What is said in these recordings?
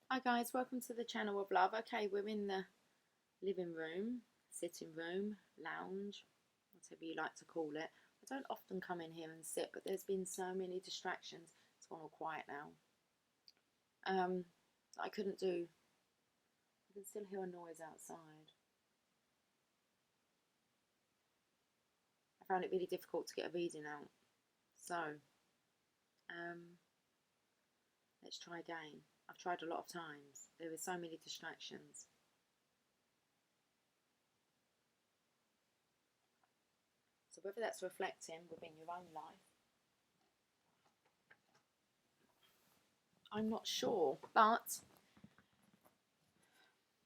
Hi guys, welcome to the channel of love. Okay, we're in the living room, sitting room, lounge, whatever you like to call it. I don't often come in here and sit, but there's been so many distractions. It's gone all quiet now. I couldn't do. I can still hear a noise outside. I found it really difficult to get a reading out. So, let's try again. I've tried a lot of times. There were so many distractions. So whether that's reflecting within your own life, I'm not sure, but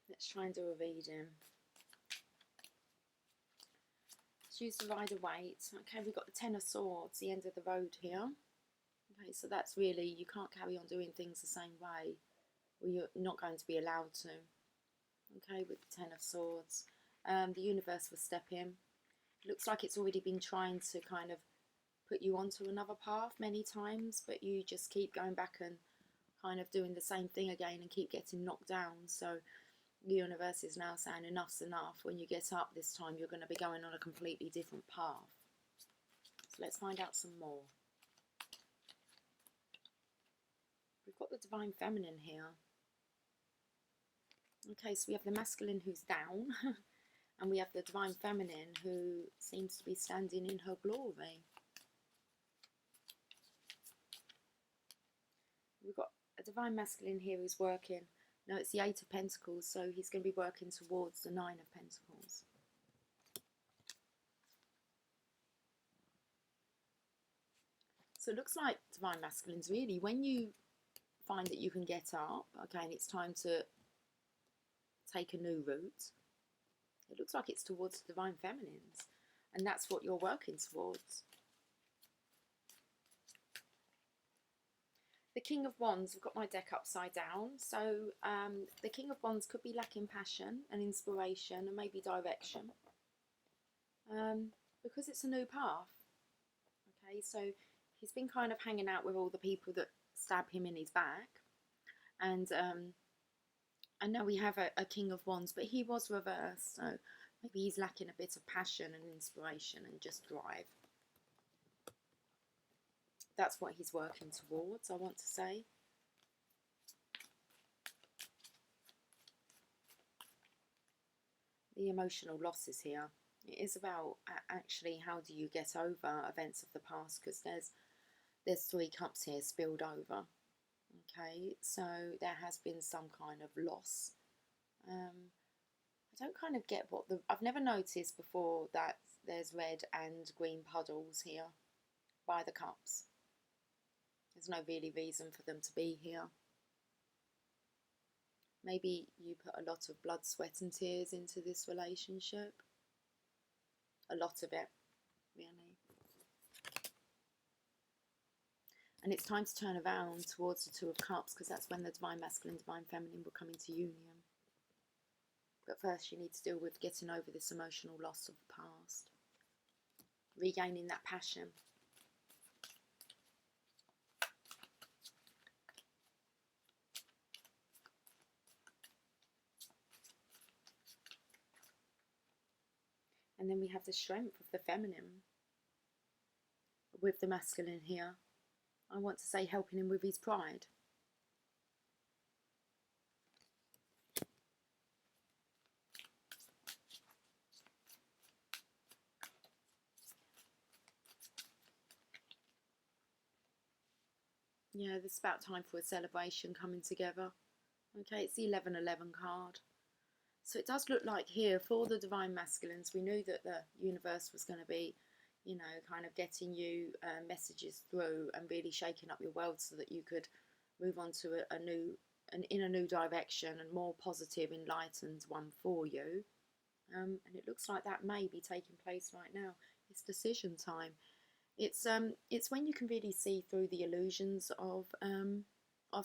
let's try and do a reading. Let's use the Rider-Waite. Okay, we've got the Ten of Swords, the end of the road here. Okay, so that's really, you can't carry on doing things the same way, or you're not going to be allowed to. Okay, with the Ten of Swords. The universe will step in. It looks like it's already been trying to kind of put you onto another path many times, but you just keep going back and kind of doing the same thing again and keep getting knocked down. So the universe is now saying enough's enough. When you get up this time, you're going to be going on a completely different path. So let's find out some more. We've got the Divine Feminine here. Okay, so we have the masculine who's down, and we have the Divine Feminine who seems to be standing in her glory. We've got a Divine Masculine here who's working. No, it's the Eight of Pentacles, so he's going to be working towards the Nine of Pentacles. So it looks like Divine Masculines, really, when you find that you can get up, okay, and it's time to take a new route, it looks like it's towards the Divine Feminines, and that's what you're working towards. The King of Wands, I've got my deck upside down, so the King of Wands could be lacking passion and inspiration and maybe direction, because it's a new path. Okay, so he's been kind of hanging out with all the people that stab him in his back, and I know we have a King of Wands, but he was reversed, so maybe he's lacking a bit of passion and inspiration and just drive. That's what he's working towards, I want to say. The emotional losses here. It is about actually how do you get over events of the past, because there's Three Cups here spilled over. Okay, so there has been some kind of loss. I don't kind of get what I've never noticed before that there's red and green puddles here by the cups. There's no really reason for them to be here. Maybe you put a lot of blood, sweat and tears into this relationship. A lot of it, really. And it's time to turn around towards the Two of Cups, because that's when the Divine Masculine, Divine Feminine will come into union. But first you need to deal with getting over this emotional loss of the past. Regaining that passion. And then we have the strength of the feminine with the masculine here. I want to say helping him with his pride. Yeah, this is about time for a celebration coming together. Okay, it's the 1111 card. So it does look like here, for the Divine Masculines, we knew that the universe was going to be, you know, kind of getting you messages through and really shaking up your world so that you could move on to in a new direction and more positive, enlightened one for you. And it looks like that may be taking place right now. It's decision time. It's when you can really see through the illusions of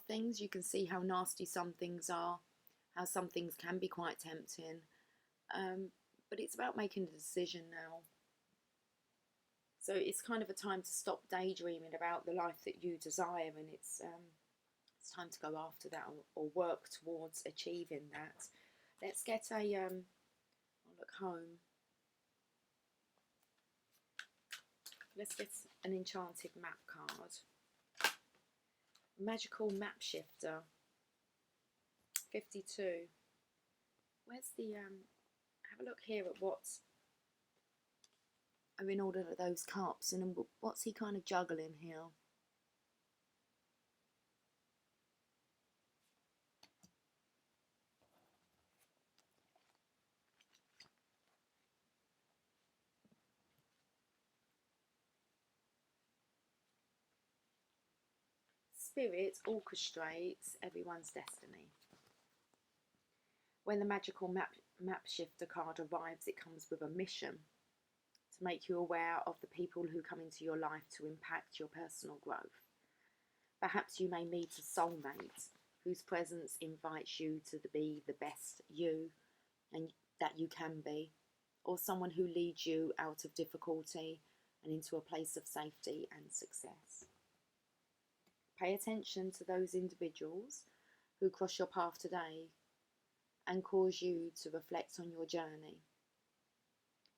things. You can see how nasty some things are, how some things can be quite tempting. But it's about making a decision now. So it's kind of a time to stop daydreaming about the life that you desire, and it's It's time to go after that, or work towards achieving that. Let's get a I'll look home. Let's get an enchanted map card. Magical map shifter. 52. Where's the have a look here at what are in all of those cups, and what's he kind of juggling here? Spirit orchestrates everyone's destiny. When the magical map shifter card arrives, it comes with a mission to make you aware of the people who come into your life to impact your personal growth. Perhaps you may meet a soulmate whose presence invites you to be the best you and that you can be, or someone who leads you out of difficulty and into a place of safety and success. Pay attention to those individuals who cross your path today and cause you to reflect on your journey.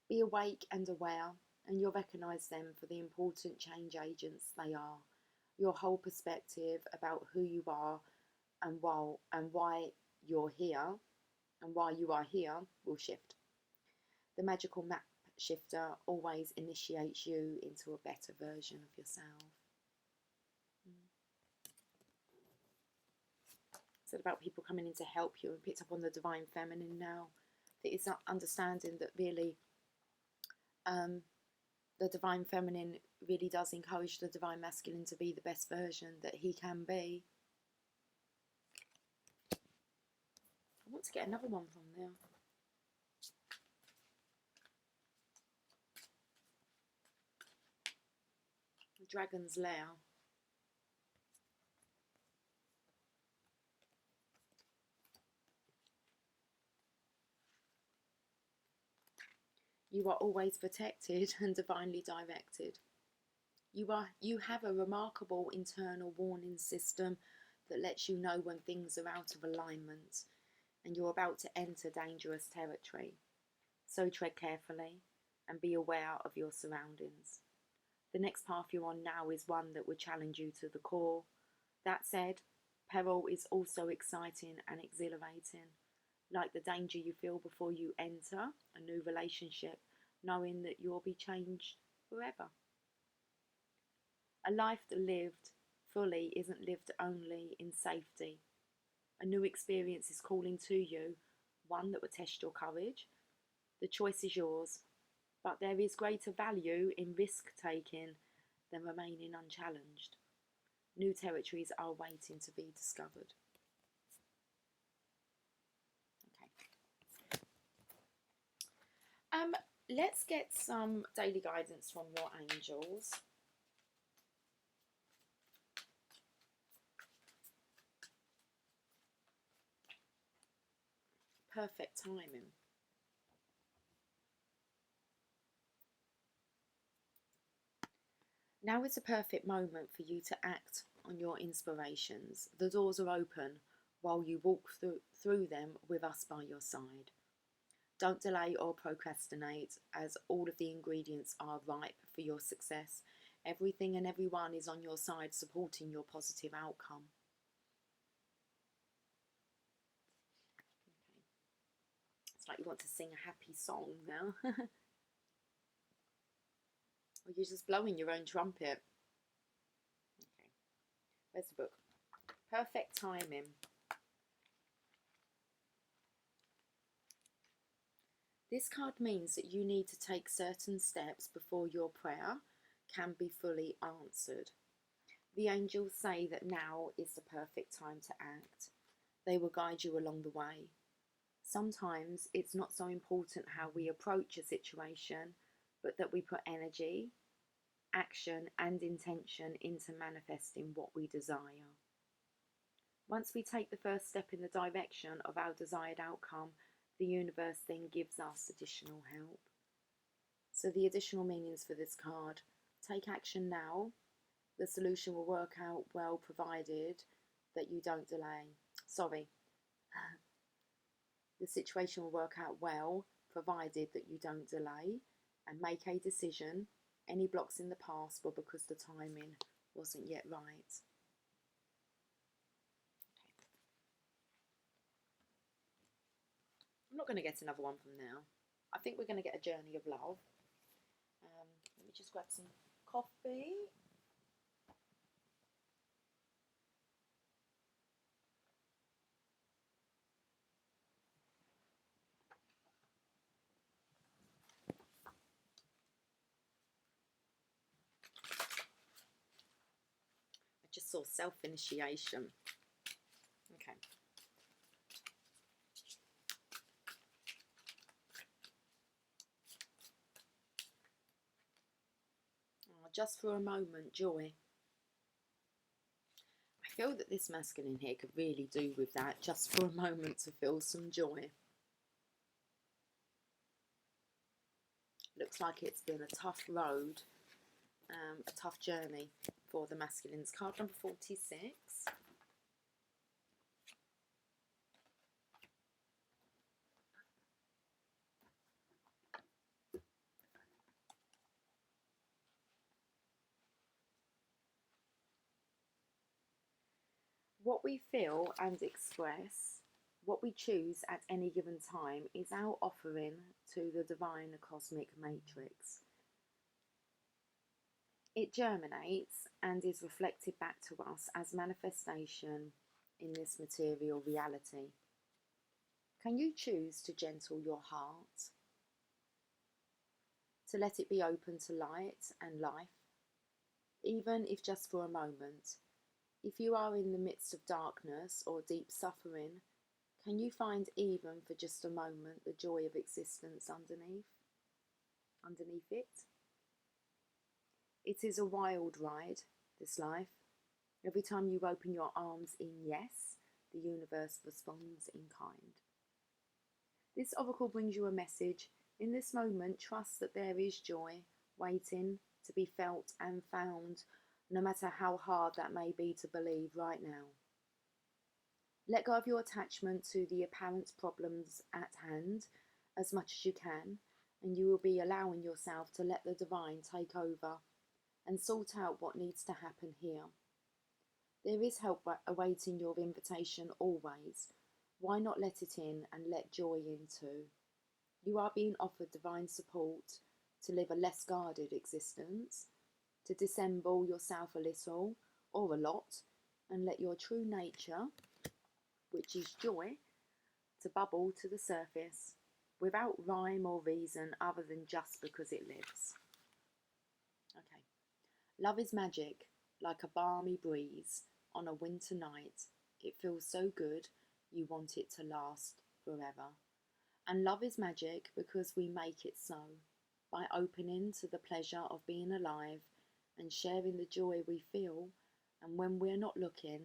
Be awake and aware, and you'll recognise them for the important change agents they are. Your whole perspective about who you are and why you're here and why you are here will shift. The magical map shifter always initiates you into a better version of yourself. It's about people coming in to help you, and picked up on the divine feminine now. That it's understanding that really the divine feminine really does encourage the divine masculine to be the best version that he can be. I want to get another one from there. The Dragon's Lair. You are always protected and divinely directed. You have a remarkable internal warning system that lets you know when things are out of alignment and you're about to enter dangerous territory. So tread carefully and be aware of your surroundings. The next path you're on now is one that will challenge you to the core. That said, peril is also exciting and exhilarating, like the danger you feel before you enter a new relationship, knowing that you'll be changed forever. A life lived fully isn't lived only in safety. A new experience is calling to you, one that will test your courage. The choice is yours, but there is greater value in risk-taking than remaining unchallenged. New territories are waiting to be discovered. Let's get some daily guidance from your angels. Perfect timing. Now is a perfect moment for you to act on your inspirations. The doors are open while you walk through them with us by your side. Don't delay or procrastinate, as all of the ingredients are ripe for your success. Everything and everyone is on your side, supporting your positive outcome. Okay. It's like you want to sing a happy song now. Or you're just blowing your own trumpet. Okay. Where's the book? Perfect timing. This card means that you need to take certain steps before your prayer can be fully answered. The angels say that now is the perfect time to act. They will guide you along the way. Sometimes it's not so important how we approach a situation, but that we put energy, action and intention into manifesting what we desire. Once we take the first step in the direction of our desired outcome, the universe then gives us additional help. So the additional meanings for this card: take action now. The solution will work out well provided that you don't delay. Sorry. The situation will work out well, provided that you don't delay and make a decision. Any blocks in the past were because the timing wasn't yet right. I'm not going to get another one from now. I think we're going to get a journey of love. Let me just grab some coffee. I just saw self-initiation. Okay. Just for a moment, joy. I feel that this masculine here could really do with that, just for a moment to feel some joy. Looks like it's been a tough road, a tough journey for the masculines. Card number 46. What we feel and express, what we choose at any given time, is our offering to the divine cosmic matrix. It germinates and is reflected back to us as manifestation in this material reality. Can you choose to gentle your heart, to let it be open to light and life, even if just for a moment? If you are in the midst of darkness or deep suffering, can you find, even for just a moment, the joy of existence underneath it? It is a wild ride, this life. Every time you open your arms in yes, the universe responds in kind. This oracle brings you a message. In this moment, trust that there is joy waiting to be felt and found, no matter how hard that may be to believe right now. Let go of your attachment to the apparent problems at hand as much as you can, and you will be allowing yourself to let the divine take over and sort out what needs to happen here. There is help awaiting your invitation always. Why not let it in and let joy in too? You are being offered divine support to live a less guarded existence, to dissemble yourself a little or a lot and let your true nature, which is joy, to bubble to the surface without rhyme or reason other than just because it lives. Okay. Love is magic, like a balmy breeze on a winter night. It feels so good, you want it to last forever. And love is magic because we make it so, by opening to the pleasure of being alive and sharing the joy we feel, and when we're not looking,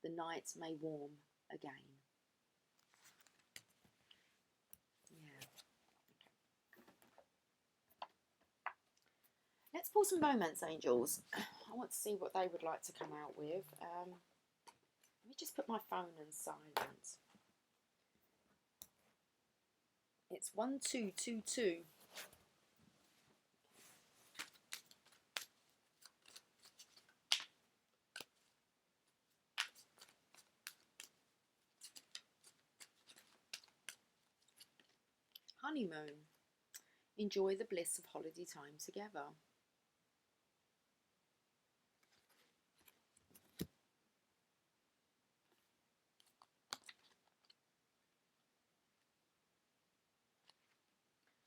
the night may warm again. Yeah. Let's pull some romance angels. I want to see what they would like to come out with. Let me just put my phone on silent. It's 1222. Honeymoon. Enjoy the bliss of holiday time together.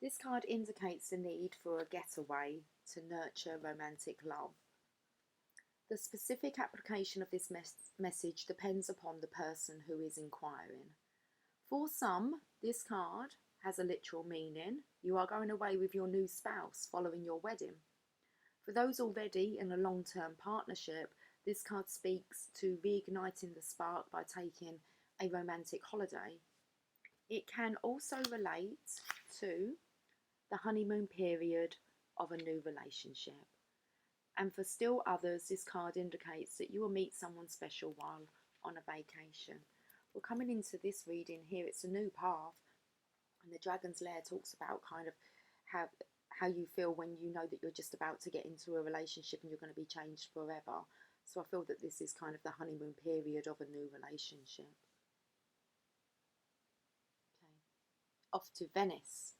This card indicates the need for a getaway to nurture romantic love. The specific application of this message depends upon the person who is inquiring. For some, this card has a literal meaning. You are going away with your new spouse following your wedding. For those already in a long-term partnership, this card speaks to reigniting the spark by taking a romantic holiday. It can also relate to the honeymoon period of a new relationship. And for still others, this card indicates that you will meet someone special while on a vacation. Well, coming into this reading here, it's a new path, and the Dragon's Lair talks about kind of how how you feel when you know that you're just about to get into a relationship and you're going to be changed forever. So I feel that this is kind of the honeymoon period of a new relationship. Okay, off to Venice.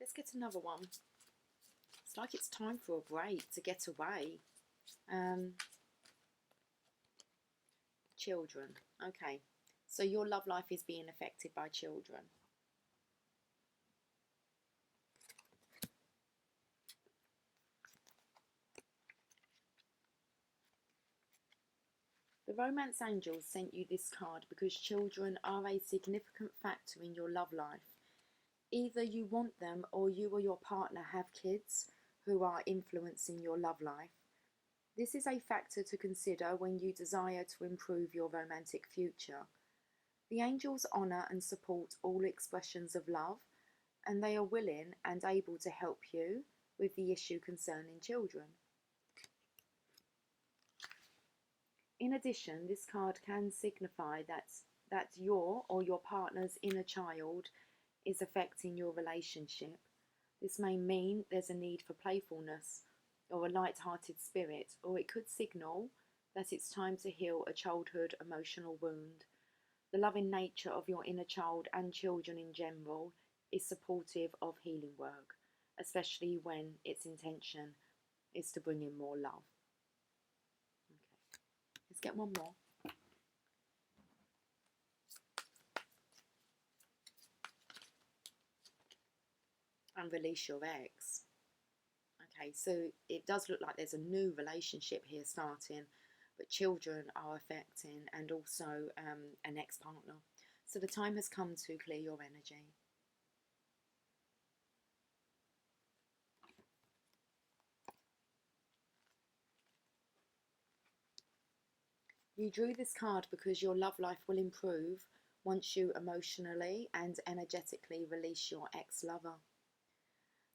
Let's get another one. It's like it's time for a break, to get away. Children. Okay, so your love life is being affected by children. The Romance Angels sent you this card because children are a significant factor in your love life. Either you want them or you or your partner have kids who are influencing your love life. This is a factor to consider when you desire to improve your romantic future. The angels honour and support all expressions of love, and they are willing and able to help you with the issue concerning children. In addition, this card can signify that your or your partner's inner child is affecting your relationship. This may mean there's a need for playfulness or a light-hearted spirit, or it could signal that it's time to heal a childhood emotional wound. The loving nature of your inner child and children in general is supportive of healing work, especially when its intention is to bring in more love. Okay, let's get one more. And release your ex. Okay, so it does look like there's a new relationship here starting, but children are affecting, and also an ex-partner. So the time has come to clear your energy. You drew this card because your love life will improve once you emotionally and energetically release your ex-lover.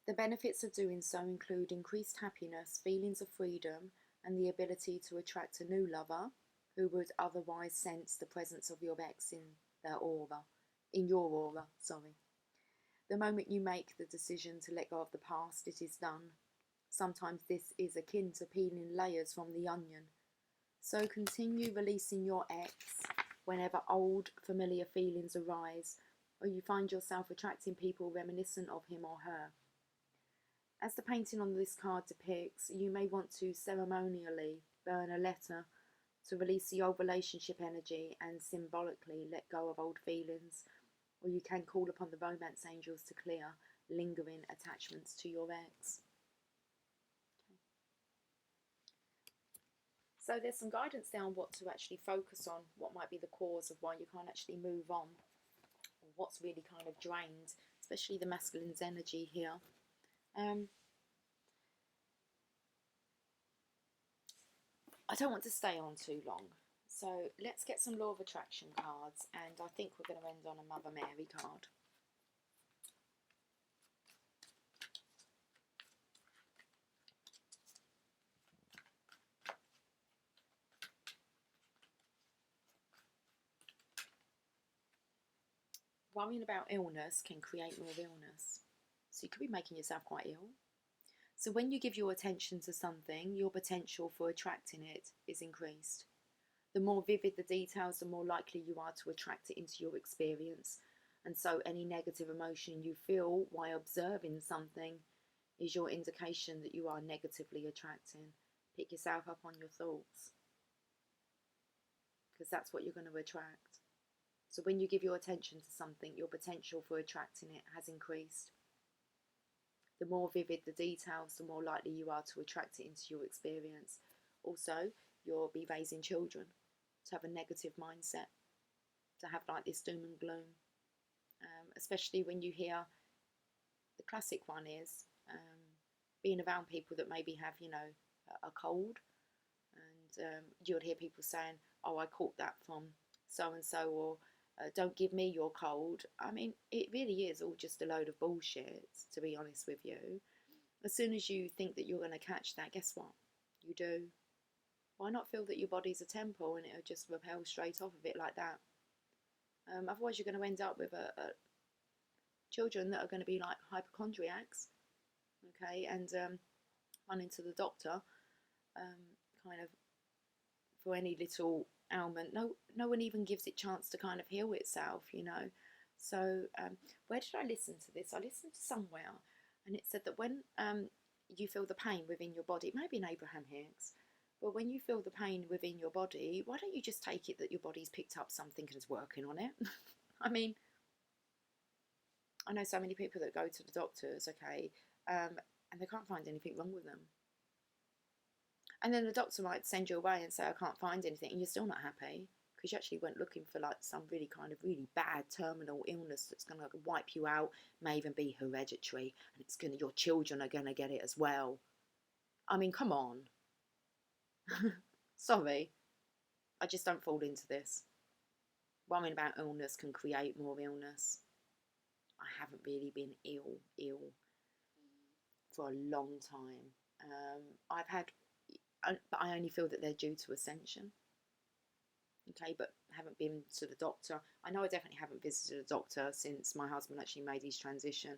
The benefits of doing so include increased happiness, feelings of freedom, and the ability to attract a new lover who would otherwise sense the presence of your ex in your aura. The moment you make the decision to let go of the past, it is done. Sometimes this is akin to peeling layers from the onion. So continue releasing your ex whenever old, familiar feelings arise, or you find yourself attracting people reminiscent of him or her. As the painting on this card depicts, you may want to ceremonially burn a letter to release the old relationship energy and symbolically let go of old feelings, or you can call upon the Romance Angels to clear lingering attachments to your ex. Okay. So there's some guidance there on what to actually focus on, what might be the cause of why you can't actually move on, or what's really kind of drained, especially the masculine's energy here. I don't want to stay on too long, so let's get some Law of Attraction cards, and I think we're going to end on a Mother Mary card. Worrying about illness can create more illness, so you could be making yourself quite ill. So when you give your attention to something, your potential for attracting it is increased. The more vivid the details, the more likely you are to attract it into your experience. And so any negative emotion you feel while observing something is your indication that you are negatively attracting. Pick yourself up on your thoughts, because that's what you're going to attract. So when you give your attention to something, your potential for attracting it has increased. The more vivid the details, the more likely you are to attract it into your experience. Also, you'll be raising children to have a negative mindset, to have like this doom and gloom, especially when you hear the classic one is being around people that maybe have, you know, a cold, and you'll hear people saying, oh, I caught that from so and so, or don't give me your cold. I mean, it really is all just a load of bullshit, to be honest with you. As soon as you think that you're going to catch that, guess what? You do. Why not feel that your body's a temple and it'll just repel straight off of it like that? Otherwise, you're going to end up with children that are going to be like hypochondriacs, okay, and running to the doctor, kind of for any little ailment. No one even gives it chance to kind of heal itself, you know. So where did I listen to this? I listened to somewhere, and it said that when you feel the pain within your body, maybe in Abraham Hicks, but when you feel the pain within your body, why don't you just take it that your body's picked up something and is working on it? I mean, I know so many people that go to the doctors, okay, and they can't find anything wrong with them. And then the doctor might send you away and say, I can't find anything, and you're still not happy because you actually went looking for like some really kind of really bad terminal illness that's going to wipe you out, may even be hereditary, and it's going to, your children are going to get it as well. I mean, come on. Sorry, I just don't fall into this. Worrying about illness can create more illness. I haven't really been ill for a long time. I've had, but I only feel that they're due to ascension. Okay, but haven't been to the doctor. I know I definitely haven't visited a doctor since my husband actually made his transition.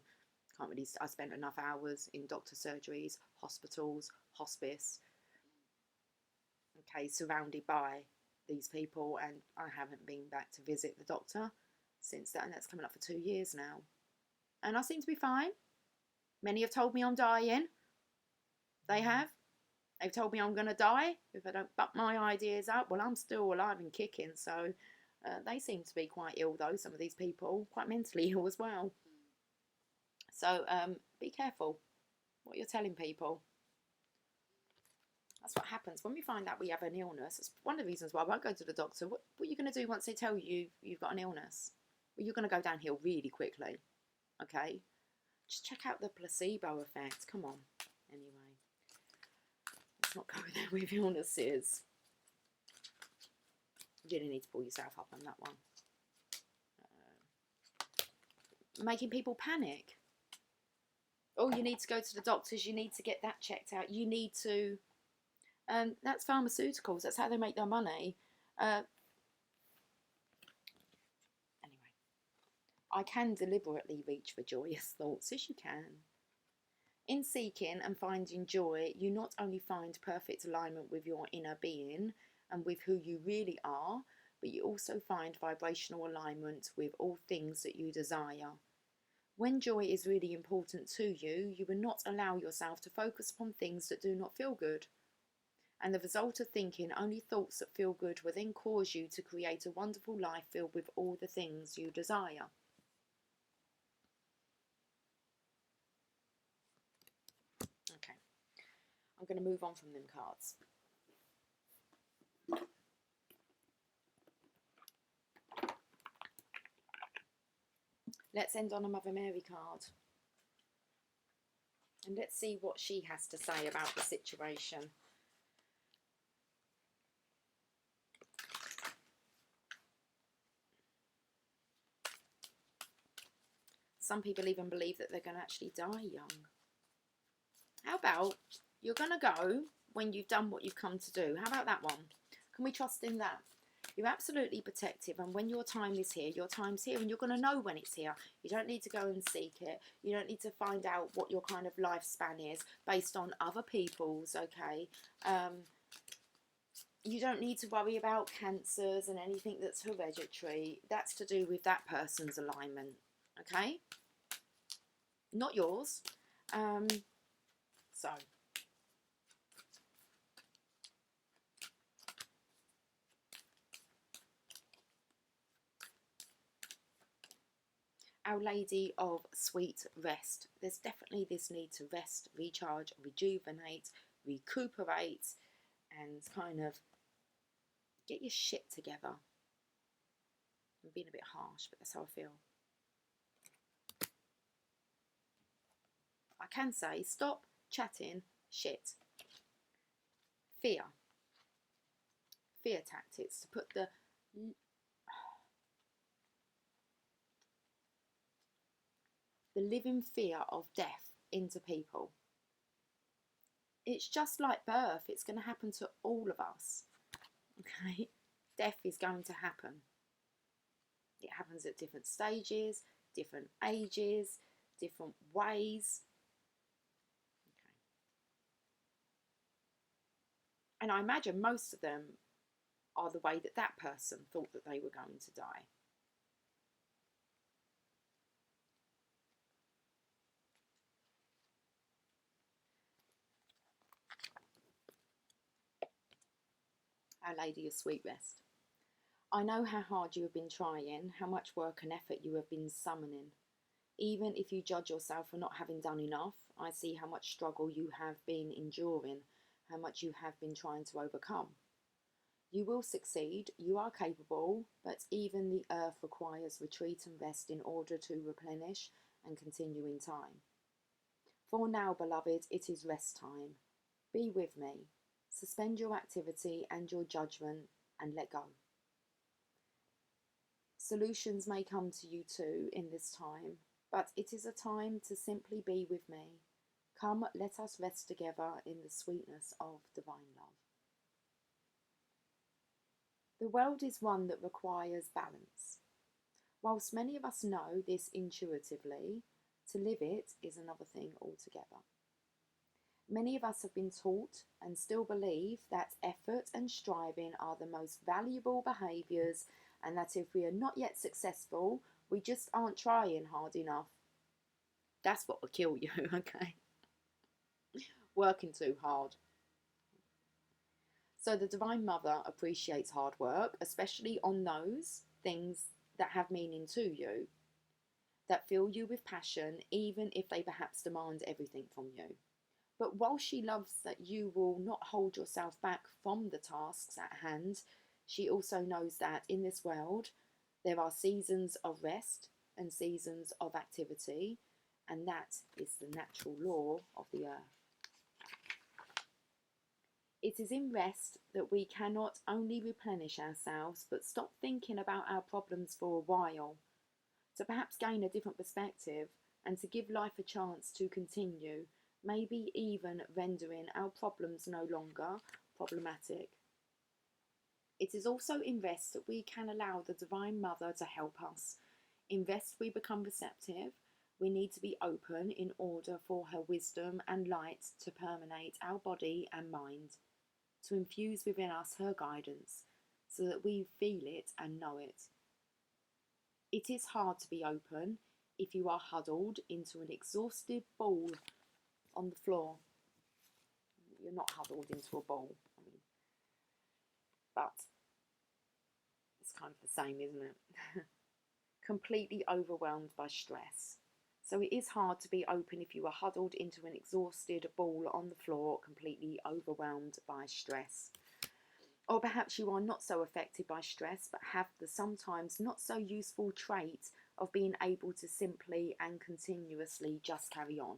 Can't really, I spent enough hours in doctor surgeries, hospitals, hospice, okay, surrounded by these people, and I haven't been back to visit the doctor since that, and that's coming up for 2 years now. And I seem to be fine. Many have told me I'm dying. They have. They've told me I'm going to die if I don't buck my ideas up. Well, I'm still alive and kicking, so they seem to be quite ill, though, some of these people, quite mentally ill as well. So be careful what you're telling people. That's what happens when we find out we have an illness. It's one of the reasons why I won't go to the doctor. What are you going to do once they tell you you've got an illness? Well, you're going to go downhill really quickly, okay? Just check out the placebo effect. Come on. Anyway, let's not go there with illnesses. You really need to pull yourself up on that one. Making people panic. Oh, you need to go to the doctors. You need to get that checked out. You need to... that's pharmaceuticals. That's how they make their money. Anyway, I can deliberately reach for joyous thoughts. Yes, you can. In seeking and finding joy, you not only find perfect alignment with your inner being and with who you really are, but you also find vibrational alignment with all things that you desire. When joy is really important to you, you will not allow yourself to focus upon things that do not feel good. And the result of thinking only thoughts that feel good will then cause you to create a wonderful life filled with all the things you desire. Okay, I'm going to move on from them cards. Let's end on a Mother Mary card. And let's see what she has to say about the situation. Some people even believe that they're going to actually die young. How about you're going to go when you've done what you've come to do? How about that one? Can we trust in that? You're absolutely protective, and when your time is here, your time's here, and you're going to know when it's here. You don't need to go and seek it. You don't need to find out what your kind of lifespan is based on other people's, okay? You don't need to worry about cancers and anything that's hereditary. That's to do with that person's alignment, okay? Not yours. So... Our Lady of Sweet Rest. There's definitely this need to rest, recharge, rejuvenate, recuperate, and kind of get your shit together. I'm being a bit harsh, but that's how I feel. I can say stop chatting shit. Fear. Fear tactics to put the living fear of death into people. It's just like birth. It's going to happen to all of us. Okay? Death is going to happen. It happens at different stages, different ages, different ways. Okay. And I imagine most of them are the way that that person thought that they were going to die. Our Lady of Sweet Rest. I know how hard you have been trying, how much work and effort you have been summoning. Even if you judge yourself for not having done enough, I see how much struggle you have been enduring, how much you have been trying to overcome. You will succeed, you are capable, but even the earth requires retreat and rest in order to replenish and continue in time. For now, beloved, it is rest time. Be with me. Suspend your activity and your judgment and let go. Solutions may come to you too in this time, but it is a time to simply be with me. Come, let us rest together in the sweetness of divine love. The world is one that requires balance. Whilst many of us know this intuitively, to live it is another thing altogether. Many of us have been taught and still believe that effort and striving are the most valuable behaviours, and that if we are not yet successful, we just aren't trying hard enough. That's what will kill you, okay? Working too hard. So the Divine Mother appreciates hard work, especially on those things that have meaning to you, that fill you with passion, even if they perhaps demand everything from you. But while she loves that you will not hold yourself back from the tasks at hand, she also knows that in this world there are seasons of rest and seasons of activity, and that is the natural law of the earth. It is in rest that we can not only replenish ourselves, but stop thinking about our problems for a while, to perhaps gain a different perspective and to give life a chance to continue, maybe even rendering our problems no longer problematic. It is also in rest that we can allow the Divine Mother to help us. In rest we become receptive. We need to be open in order for her wisdom and light to permeate our body and mind, to infuse within us her guidance, so that we feel it and know it. It is hard to be open if you are huddled into an exhausted ball on the floor. You're not huddled into a ball, but it's kind of the same, isn't it? Completely overwhelmed by stress. So it is hard to be open if you are huddled into an exhausted ball on the floor, completely overwhelmed by stress. Or perhaps you are not so affected by stress, but have the sometimes not so useful trait of being able to simply and continuously just carry on.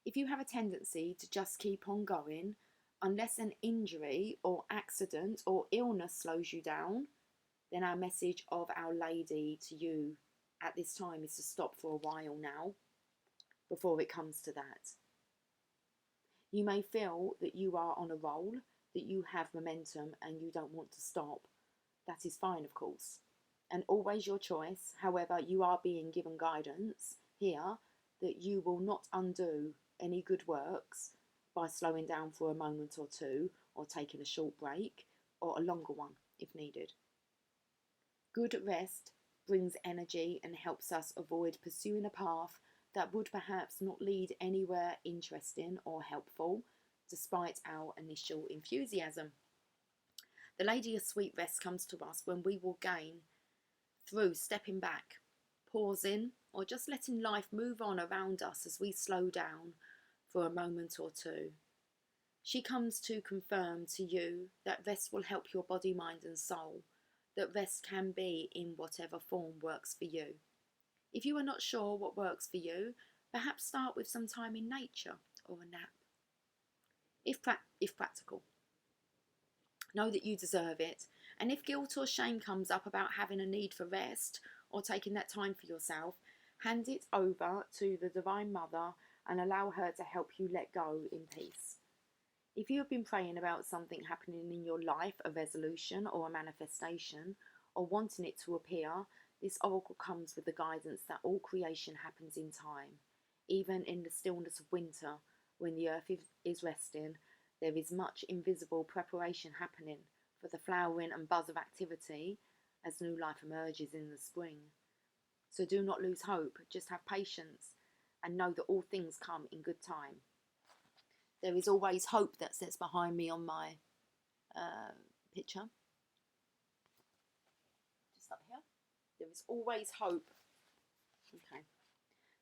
If you have a tendency to just keep on going, unless an injury or accident or illness slows you down, then our message of Our Lady to you at this time is to stop for a while now, before it comes to that. You may feel that you are on a roll, that you have momentum and you don't want to stop. That is fine, of course, and always your choice. However, you are being given guidance here that you will not undo any good works by slowing down for a moment or two, or taking a short break, or a longer one if needed. Good rest brings energy and helps us avoid pursuing a path that would perhaps not lead anywhere interesting or helpful, despite our initial enthusiasm. The Lady of Sweet Rest comes to us when we will gain through stepping back, pausing, or just letting life move on around us as we slow down for a moment or two. She comes to confirm to you that rest will help your body, mind and soul, that rest can be in whatever form works for you. If you are not sure what works for you, perhaps start with some time in nature or a nap, if practical. Know that you deserve it, and if guilt or shame comes up about having a need for rest or taking that time for yourself, hand it over to the Divine Mother and allow her to help you let go in peace. If you have been praying about something happening in your life, a resolution or a manifestation, or wanting it to appear, this oracle comes with the guidance that all creation happens in time. Even in the stillness of winter, when the earth is resting, there is much invisible preparation happening for the flowering and buzz of activity as new life emerges in the spring. So do not lose hope, just have patience and know that all things come in good time. There is always hope, that says behind me on my picture. Just up here. There is always hope. Okay.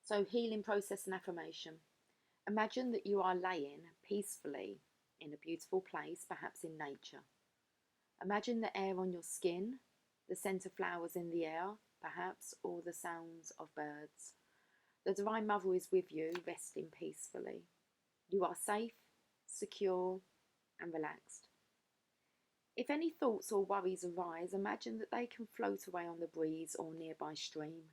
So healing process and affirmation. Imagine that you are laying peacefully in a beautiful place, perhaps in nature. Imagine the air on your skin, the scent of flowers in the air, perhaps, or the sounds of birds. The Divine Mother is with you, resting peacefully. You are safe, secure, and relaxed. If any thoughts or worries arise, imagine that they can float away on the breeze or nearby stream.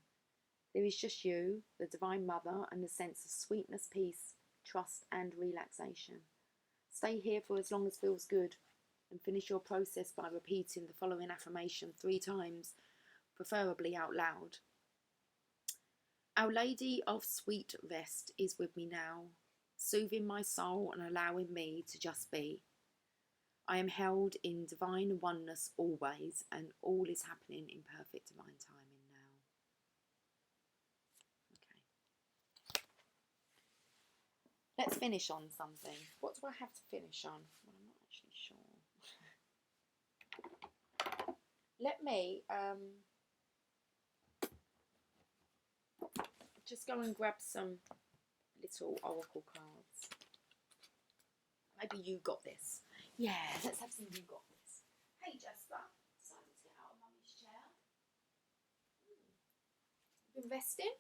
There is just you, the Divine Mother, and the sense of sweetness, peace, trust, and relaxation. Stay here for as long as feels good, and finish your process by repeating the following affirmation 3 times, preferably out loud. Our Lady of Sweet Rest is with me now, soothing my soul and allowing me to just be. I am held in divine oneness always, and all is happening in perfect divine timing now. Okay. Let's finish on something. What do I have to finish on? Well, I'm not actually sure. Let me just go and grab some little oracle cards. Maybe you got this. Yeah, let's have some you got this. Hey Jasper, decided to get out of Mummy's chair. Been resting?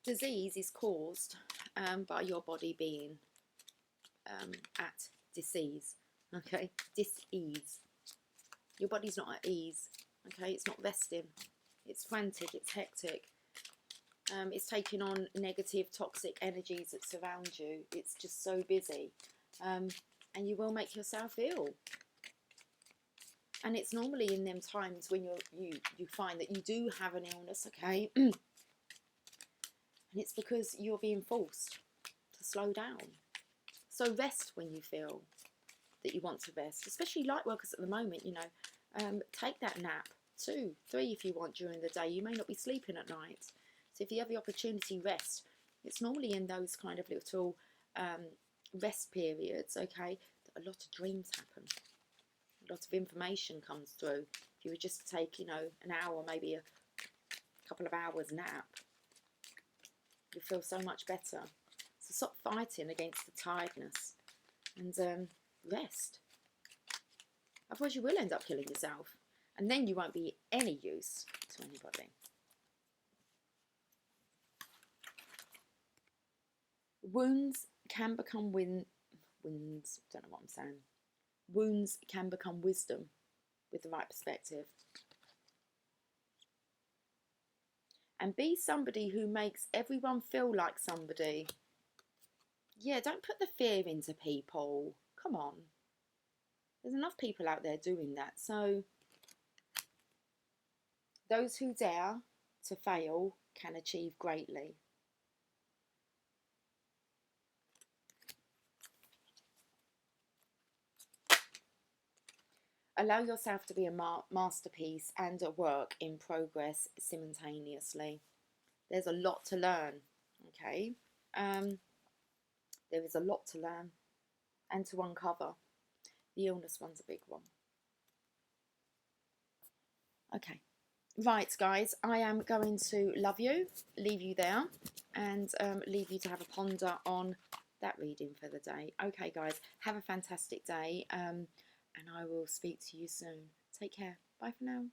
Disease is caused by your body being at disease. Okay, dis-ease. Your body's not at ease. Okay, it's not resting. It's frantic, it's hectic. It's taking on negative, toxic energies that surround you. It's just so busy. And you will make yourself ill. And it's normally in them times when you find that you do have an illness, okay? And it's because you're being forced to slow down. So rest when you feel that you want to rest. Especially light workers at the moment, you know. Take that nap. 2, 3 if you want during the day. You may not be sleeping at night. So if you have the opportunity, rest. It's normally in those kind of little rest periods, okay, that a lot of dreams happen. A lot of information comes through. If you would just take, you know, an hour, maybe a couple of hours nap, you feel so much better. So stop fighting against the tiredness and rest. Otherwise you will end up killing yourself. And then you won't be any use to anybody. Wounds can become wounds, don't know what I'm saying. Wounds can become wisdom with the right perspective. And be somebody who makes everyone feel like somebody. Yeah, don't put the fear into people. Come on. There's enough people out there doing that. So those who dare to fail can achieve greatly. Allow yourself to be a masterpiece and a work in progress simultaneously. There's a lot to learn, okay? There is a lot to learn and to uncover. The illness one's a big one. Okay. Right, guys, I am going to love you, leave you there, and leave you to have a ponder on that reading for the day. Okay, guys, have a fantastic day, and I will speak to you soon. Take care. Bye for now.